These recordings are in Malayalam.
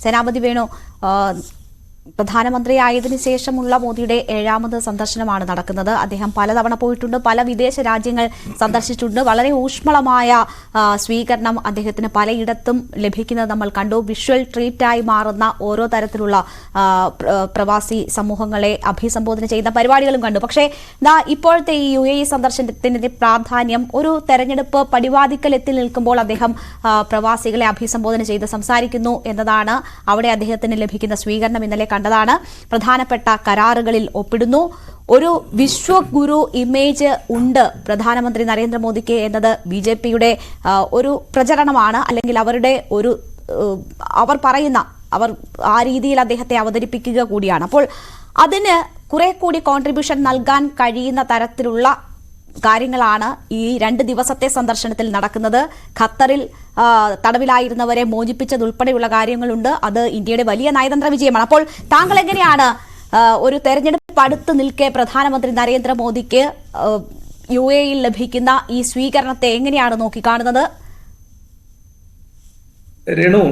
സേനാപതി വേണു, പ്രധാനമന്ത്രിയായതിനു ശേഷമുള്ള മോദിയുടെ 7ാമത് സന്ദർശനമാണ് നടക്കുന്നത്. അദ്ദേഹം പലതവണ പോയിട്ടുണ്ട്, പല വിദേശ രാജ്യങ്ങൾ സന്ദർശിച്ചിട്ടുണ്ട്. വളരെ ഊഷ്മളമായ സ്വീകരണം അദ്ദേഹത്തിന് പലയിടത്തും ലഭിക്കുന്നത് നമ്മൾ കണ്ടു. വിഷ്വൽ ട്രീറ്റായി മാറുന്ന ഓരോ തരത്തിലുള്ള പ്രവാസി സമൂഹങ്ങളെ അഭിസംബോധന ചെയ്യുന്ന പരിപാടികളും കണ്ടു. പക്ഷേ ഇപ്പോഴത്തെ ഈ UAE സന്ദർശനത്തിന്റെ പ്രാധാന്യം ഒരു തെരഞ്ഞെടുപ്പ് പടിവാതിക്കൽ എത്തി നിൽക്കുമ്പോൾ അദ്ദേഹം പ്രവാസികളെ അഭിസംബോധന ചെയ്ത് സംസാരിക്കുന്നു എന്നതാണ്. അവിടെ അദ്ദേഹത്തിന് ലഭിക്കുന്ന സ്വീകരണം ഇന്നലെ കണ്ടതാണ്. പ്രധാനപ്പെട്ട കരാറുകളിൽ ഒപ്പിടുന്നു. ഒരു വിശ്വഗുരു ഇമേജ് ഉണ്ട് പ്രധാനമന്ത്രി നരേന്ദ്രമോദിക്ക് എന്നത് BJPയുടെ ഒരു പ്രചരണമാണ്. അല്ലെങ്കിൽ അവരുടെ ഒരു അവർ ആ രീതിയിൽ അദ്ദേഹത്തെ അവതരിപ്പിക്കുക കൂടിയാണ്. അപ്പോൾ അതിന് കുറെ കൂടി കോൺട്രിബ്യൂഷൻ നൽകാൻ കഴിയുന്ന തരത്തിലുള്ള കാര്യങ്ങളാണ് ഈ 2 ദിവസത്തെ സന്ദർശനത്തിൽ നടക്കുന്നത്. ഖത്തറിൽ തടവിലായിരുന്നവരെ മോചിപ്പിച്ചതുൾപ്പെടെയുള്ള കാര്യങ്ങളുണ്ട്. അത് ഇന്ത്യയുടെ വലിയ നയതന്ത്ര വിജയമാണ്. അപ്പോൾ താങ്കൾ എങ്ങനെയാണ് ഒരു തെരഞ്ഞെടുപ്പ് അടുത്ത് നിൽക്കെ പ്രധാനമന്ത്രി നരേന്ദ്രമോദിക്ക് UAEയിൽ ലഭിക്കുന്ന ഈ സ്വീകരണത്തെ എങ്ങനെയാണ് നോക്കിക്കാണുന്നത്? രേണു,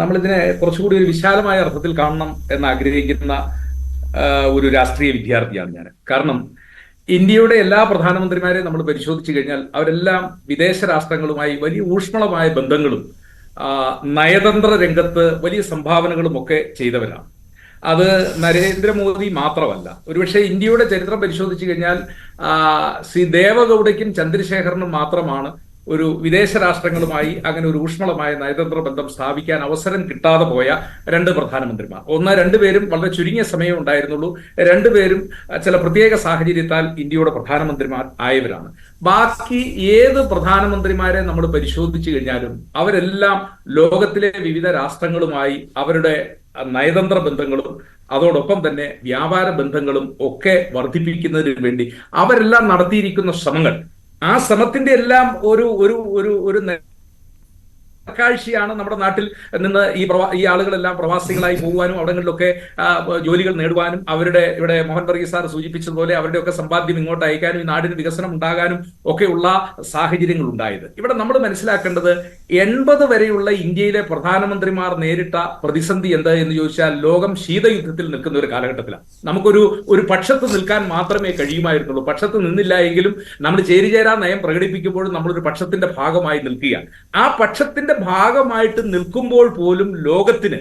നമ്മളിതിനെ കുറച്ചുകൂടി ഒരു വിശാലമായ അർത്ഥത്തിൽ കാണണം എന്ന് ആഗ്രഹിക്കുന്ന ഒരു രാഷ്ട്രീയ വിദ്യാർത്ഥിയാണ് ഞാൻ. കാരണം ഇന്ത്യയുടെ എല്ലാ പ്രധാനമന്ത്രിമാരെയും നമ്മൾ പരിശോധിച്ചു കഴിഞ്ഞാൽ അവരെല്ലാം വിദേശ രാഷ്ട്രങ്ങളുമായി വലിയ ഊഷ്മളമായ ബന്ധങ്ങളും നയതന്ത്ര രംഗത്ത് വലിയ സംഭാവനകളും ഒക്കെ ചെയ്തവരാണ്. അത് നരേന്ദ്രമോദി മാത്രമല്ല. ഒരുപക്ഷെ ഇന്ത്യയുടെ ചരിത്രം പരിശോധിച്ചു കഴിഞ്ഞാൽ ശ്രീ ദേവഗൌഡയ്ക്കും ചന്ദ്രശേഖരനും മാത്രമാണ് ഒരു വിദേശ രാഷ്ട്രങ്ങളുമായി അങ്ങനെ ഒരു ഊഷ്മളമായ നയതന്ത്ര ബന്ധം സ്ഥാപിക്കാൻ അവസരം കിട്ടാതെ പോയ 2 പ്രധാനമന്ത്രിമാർ. രണ്ടുപേരും വളരെ ചുരുങ്ങിയ സമയം ഉണ്ടായിരുന്നുള്ളൂ. രണ്ടുപേരും ചില പ്രത്യേക സാഹചര്യത്താൽ ഇന്ത്യയുടെ പ്രധാനമന്ത്രിമാർ ആയവരാണ്. ബാക്കി ഏത് പ്രധാനമന്ത്രിമാരെ നമ്മൾ പരിശോധിച്ചു കഴിഞ്ഞാലും അവരെല്ലാം ലോകത്തിലെ വിവിധ രാഷ്ട്രങ്ങളുമായി അവരുടെ നയതന്ത്ര ബന്ധങ്ങളും അതോടൊപ്പം തന്നെ വ്യാപാര ബന്ധങ്ങളും ഒക്കെ വർദ്ധിപ്പിക്കുന്നതിന് വേണ്ടി അവരെല്ലാം നടത്തിയിരിക്കുന്ന ശ്രമങ്ങൾ, ആ ശ്രമത്തിന്റെ എല്ലാം ഒരു കാഴ്ചയാണ് നമ്മുടെ നാട്ടിൽ നിന്ന് ഈ ആളുകളെല്ലാം പ്രവാസികളായി പോകുവാനും അവിടങ്ങളിലൊക്കെ ജോലികൾ നേടുവാനും ഇവിടെ മോഹൻ വർഗീസ് സാർ സൂചിപ്പിച്ചതുപോലെ അവരുടെയൊക്കെ സമ്പാദ്യം ഇങ്ങോട്ട് അയക്കാനും ഈ നാടിന് വികസനം ഉണ്ടാകാനും ഒക്കെയുള്ള സാഹചര്യങ്ങൾ ഉണ്ടായത്. ഇവിടെ നമ്മൾ മനസ്സിലാക്കേണ്ടത് 80 വരെയുള്ള ഇന്ത്യയിലെ പ്രധാനമന്ത്രിമാർ നേരിട്ട പ്രതിസന്ധി എന്ത് എന്ന് ചോദിച്ചാൽ ലോകം ശീതയുദ്ധത്തിൽ നിൽക്കുന്ന ഒരു കാലഘട്ടത്തിലാണ്. നമുക്കൊരു പക്ഷത്ത് നിൽക്കാൻ മാത്രമേ കഴിയുമായിരുന്നുള്ളൂ. പക്ഷത്ത് നിന്നില്ല എങ്കിലും നമ്മൾ ചേരിചേരാ നയം പ്രകടിപ്പിക്കുമ്പോഴും നമ്മളൊരു പക്ഷത്തിന്റെ ഭാഗമായി നിൽക്കുക. ആ പക്ഷത്തിന്റെ ഭാഗമായിട്ട് നിൽക്കുമ്പോൾ പോലും ലോകത്തിന്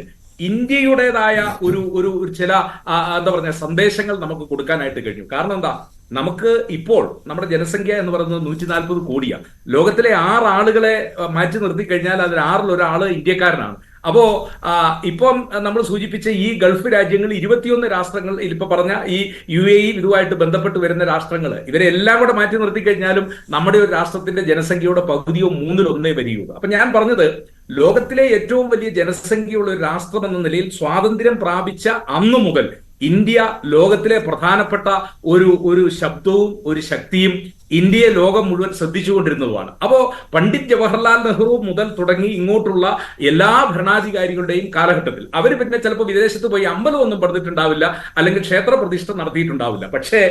ഇന്ത്യയുടേതായ ഒരു ചില സന്ദേശങ്ങൾ നമുക്ക് കൊടുക്കാനായിട്ട് കഴിഞ്ഞു. കാരണം എന്താ, നമുക്ക് ഇപ്പോൾ നമ്മുടെ ജനസംഖ്യ എന്ന് പറയുന്നത് 140 കോടിയാണ്. ലോകത്തിലെ 6 ആളുകളെ മാറ്റി നിർത്തി കഴിഞ്ഞാൽ അതിൽ 6ൽ ഒരാള് ഇന്ത്യക്കാരനാണ്. അപ്പോ ഇപ്പം നമ്മൾ സൂചിപ്പിച്ച ഈ ഗൾഫ് രാജ്യങ്ങൾ 21 രാഷ്ട്രങ്ങൾ, ഇപ്പൊ പറഞ്ഞ ഈ UAE ഇതുമായിട്ട് ബന്ധപ്പെട്ട് വരുന്ന രാഷ്ട്രങ്ങൾ, ഇവരെല്ലാം കൂടെ മാറ്റി നിർത്തി കഴിഞ്ഞാലും നമ്മുടെ ഒരു രാഷ്ട്രത്തിന്റെ ജനസംഖ്യയുടെ പകുതിയോ 1/3 വരികയുള്ളൂ. അപ്പൊ ഞാൻ പറഞ്ഞത്, ലോകത്തിലെ ഏറ്റവും വലിയ ജനസംഖ്യയുള്ള ഒരു രാഷ്ട്രം എന്ന നിലയിൽ സ്വാതന്ത്ര്യം പ്രാപിച്ച അന്നു മുതൽ ഇന്ത്യ ലോകത്തിലെ പ്രധാനപ്പെട്ട ഒരു ശബ്ദവും ഒരു ശക്തിയും ഇന്ത്യയെ ലോകം മുഴുവൻ ശ്രദ്ധിച്ചുകൊണ്ടിരുന്നതുമാണ്. അപ്പോ പണ്ഡിറ്റ് ജവഹർലാൽ നെഹ്റു മുതൽ തുടങ്ങി ഇങ്ങോട്ടുള്ള എല്ലാ ഭരണാധികാരികളുടെയും കാലഘട്ടത്തിൽ അവർ പിന്നെ ചിലപ്പോൾ വിദേശത്ത് പോയി അമ്പലമൊന്നും പണിതിട്ടുണ്ടാവില്ല, അല്ലെങ്കിൽ ക്ഷേത്ര പ്രതിഷ്ഠ നടത്തിയിട്ടുണ്ടാവില്ല. പക്ഷേ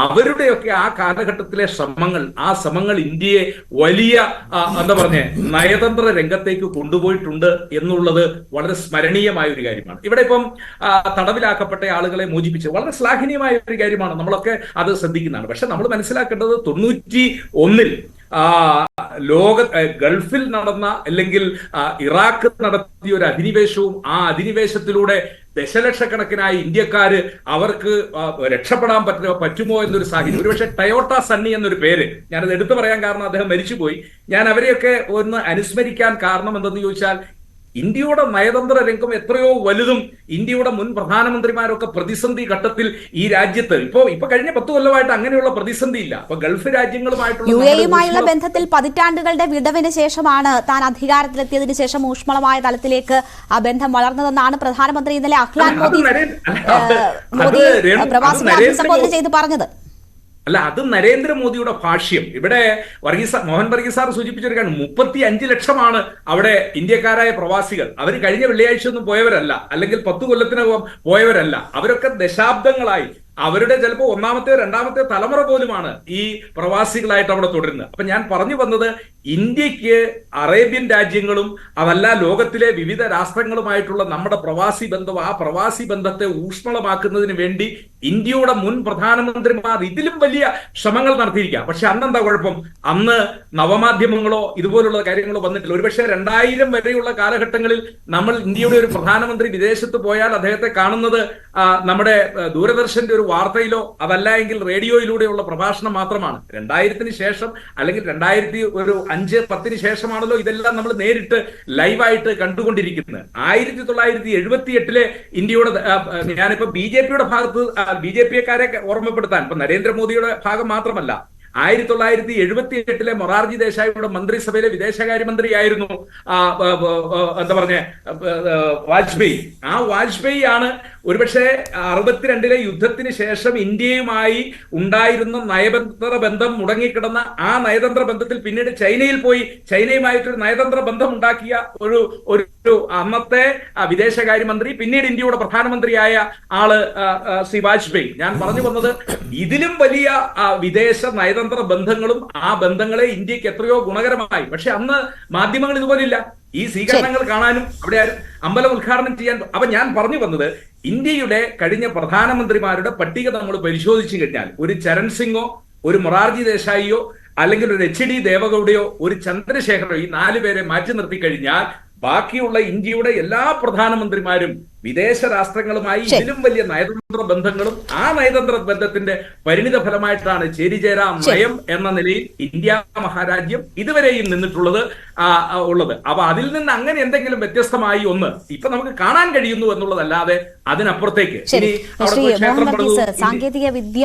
അവരുടെയൊക്കെ ആ കാലഘട്ടത്തിലെ ശ്രമങ്ങൾ ഇന്ത്യയെ വലിയ നയതന്ത്ര രംഗത്തേക്ക് കൊണ്ടുപോയിട്ടുണ്ട് എന്നുള്ളത് വളരെ സ്മരണീയമായ ഒരു കാര്യമാണ്. ഇവിടെ ഇപ്പം തടവിലാക്കപ്പെട്ട ആളുകളെ മോചിപ്പിച്ച് വളരെ ശ്ലാഘനീയമായ ഒരു കാര്യമാണ്. നമ്മളൊക്കെ അത് ശ്രദ്ധിക്കുന്നതാണ്. പക്ഷെ നമ്മൾ മനസ്സിലാക്കേണ്ടത് 91-ൽ ഗൾഫിൽ നടന്ന അല്ലെങ്കിൽ ഇറാഖ് നടത്തിയ ഒരു അധിനിവേശവും ആ അധിനിവേശത്തിലൂടെ ദശലക്ഷക്കണക്കിനായി ഇന്ത്യക്കാര് അവർക്ക് രക്ഷപ്പെടാൻ പറ്റുമോ എന്നൊരു സാഹചര്യം. ഒരുപക്ഷെ ടയോട്ട സണ്ണി എന്നൊരു പേര് ഞാനത് എടുത്തു പറയാൻ കാരണം അദ്ദേഹം മരിച്ചുപോയി. ഞാൻ അവരെയൊക്കെ ഒന്ന് അനുസ്മരിക്കാൻ കാരണം എന്തെന്ന് ചോദിച്ചാൽ, ഇന്ത്യയുടെ നയതന്ത്ര രംഗം എത്രയോ വലുതും ഇന്ത്യയുടെ മുൻ പ്രധാനമന്ത്രിമാരൊക്കെ പ്രതിസന്ധി ഘട്ടത്തിൽ ഈ രാജ്യത്ത് ഇപ്പൊ കഴിഞ്ഞ 10 കൊല്ലമായിട്ട് അങ്ങനെയുള്ള പ്രതിസന്ധി ഇല്ല. അപ്പൊ ഗൾഫ് രാജ്യങ്ങളുമായിട്ടുള്ള UAEയുമായുള്ള ബന്ധത്തിൽ പതിറ്റാണ്ടുകളുടെ വിടവിന് ശേഷമാണ് താൻ അധികാരത്തിലെത്തിയതിനു ശേഷം ഊഷ്മളമായ തലത്തിലേക്ക് ആ ബന്ധം വളർന്നതെന്നാണ് പ്രധാനമന്ത്രി ഇന്നലെ അഹ്ലാൻ മോദി പ്രവാസികളെ അഭിസംബോധന ചെയ്ത് പറഞ്ഞത്. അല്ല, അത് നരേന്ദ്രമോദിയുടെ ഭാഷ്യം. ഇവിടെ മോഹൻ വർഗീസ് സാർ സൂചിപ്പിച്ചൊരു കാര്യം, 35 ലക്ഷമാണ് അവിടെ ഇന്ത്യക്കാരായ പ്രവാസികൾ. അവർ കഴിഞ്ഞ വെള്ളിയാഴ്ച ഒന്നും പോയവരല്ല, അല്ലെങ്കിൽ 10 കൊല്ലത്തിനകം പോയവരല്ല. അവരൊക്കെ ദശാബ്ദങ്ങളായി അവരുടെ ചിലപ്പോൾ ഒന്നാമത്തെ രണ്ടാമത്തെ തലമുറ പോലുമാണ് ഈ പ്രവാസികളായിട്ട് അവിടെ തുടരുന്നത്. അപ്പൊ ഞാൻ പറഞ്ഞു വന്നത്, ഇന്ത്യക്ക് അറേബ്യൻ രാജ്യങ്ങളും അതല്ല ലോകത്തിലെ വിവിധ രാഷ്ട്രങ്ങളുമായിട്ടുള്ള നമ്മുടെ പ്രവാസി ബന്ധം, ആ പ്രവാസി ബന്ധത്തെ ഊഷ്മളമാക്കുന്നതിന് വേണ്ടി ഇന്ത്യയുടെ മുൻ പ്രധാനമന്ത്രിമാർ ഇതിലും വലിയ ശ്രമങ്ങൾ നടത്തിയിരിക്കാം. പക്ഷെ അന്നെന്താ കുഴപ്പം? അന്ന് നവമാധ്യമങ്ങളോ ഇതുപോലുള്ള കാര്യങ്ങളോ വന്നിട്ടില്ല. ഒരുപക്ഷെ 2000 വരെയുള്ള കാലഘട്ടങ്ങളിൽ നമ്മൾ ഇന്ത്യയുടെ ഒരു പ്രധാനമന്ത്രി വിദേശത്ത് പോയാൽ അദ്ദേഹത്തെ കാണുന്നത് നമ്മുടെ ദൂരദർശന്റെ ഒരു വാർത്തയിലോ അതല്ല എങ്കിൽ റേഡിയോയിലൂടെയുള്ള പ്രഭാഷണം മാത്രമാണ്. 2000-ന് ശേഷം അല്ലെങ്കിൽ 2005-10 ശേഷമാണല്ലോ ഇതെല്ലാം നമ്മൾ നേരിട്ട് ലൈവായിട്ട് കണ്ടുകൊണ്ടിരിക്കുന്നത്. 1978 ഇന്ത്യയുടെ, ഞാനിപ്പോ BJP-യുടെ ഭാഗത്ത് BJP-ക്കാരെ ഓർമ്മപ്പെടുത്താൻ, ഇപ്പൊ നരേന്ദ്രമോദിയുടെ ഭാഗം മാത്രമല്ല, 1978 മൊറാർജി ദേശായിയുടെ മന്ത്രിസഭയിലെ വിദേശകാര്യമന്ത്രിയായിരുന്നു എന്താ പറഞ്ഞ വാജ്പേയി. ആ വാജ്പേയി ആണ് ഒരുപക്ഷെ 62 യുദ്ധത്തിന് ശേഷം ഇന്ത്യയുമായി ഉണ്ടായിരുന്ന നയതന്ത്ര ബന്ധം മുടങ്ങിക്കിടന്ന ആ നയതന്ത്ര ബന്ധത്തിൽ പിന്നീട് ചൈനയിൽ പോയി ചൈനയുമായിട്ടൊരു നയതന്ത്ര ബന്ധം ഉണ്ടാക്കിയ ഒരു അന്നത്തെ വിദേശകാര്യമന്ത്രി, പിന്നീട് ഇന്ത്യയുടെ പ്രധാനമന്ത്രിയായ ആള് ശ്രീ വാജ്പേയി. ഞാൻ പറഞ്ഞു വന്നത്, ഇതിലും വലിയ വിദേശ നയതന്ത്ര ബന്ധങ്ങളും ആ ബന്ധങ്ങളെ ഇന്ത്യക്ക് എത്രയോ ഗുണകരമായി. പക്ഷെ അന്ന് മാധ്യമങ്ങൾ ഇതുപോലില്ല. ഈ സ്വീകരണങ്ങൾ കാണാനും അവിടെ അമ്പലം ഉദ്ഘാടനം ചെയ്യാൻ. അപ്പൊ ഞാൻ പറഞ്ഞു വന്നത്, ഇന്ത്യയുടെ കഴിഞ്ഞ പ്രധാനമന്ത്രിമാരുടെ പട്ടിക നമ്മൾ പരിശോധിച്ചു കഴിഞ്ഞാൽ ഒരു ചരൺ സിംഗോ ഒരു മൊറാർജി ദേശായിയോ അല്ലെങ്കിൽ ഒരു HD ദേവഗൌഡയോ ഒരു ചന്ദ്രശേഖരോ, ഈ 4 പേരെ മാറ്റി നിർത്തി കഴിഞ്ഞാൽ ബാക്കിയുള്ള ഇന്ത്യയുടെ എല്ലാ പ്രധാനമന്ത്രിമാരും വിദേശ രാഷ്ട്രങ്ങളുമായി ഇതിലും വലിയ നയതന്ത്ര ബന്ധങ്ങളും ആ നയതന്ത്ര ബന്ധത്തിന്റെ പരിണിത ഫലമായിട്ടാണ് ചേരിചേരാ നയം എന്ന നിലയിൽ ഇന്ത്യ മഹാരാജ്യം ഇതുവരെയും നിന്നിട്ടുള്ളത്. അപ്പൊ അതിൽ നിന്ന് അങ്ങനെ എന്തെങ്കിലും വ്യത്യസ്തമായി ഒന്ന് ഇപ്പൊ നമുക്ക് കാണാൻ കഴിയുന്നു എന്നുള്ളതല്ലാതെ അതിനപ്പുറത്തേക്ക് ഇനി സാങ്കേതിക വിദ്യ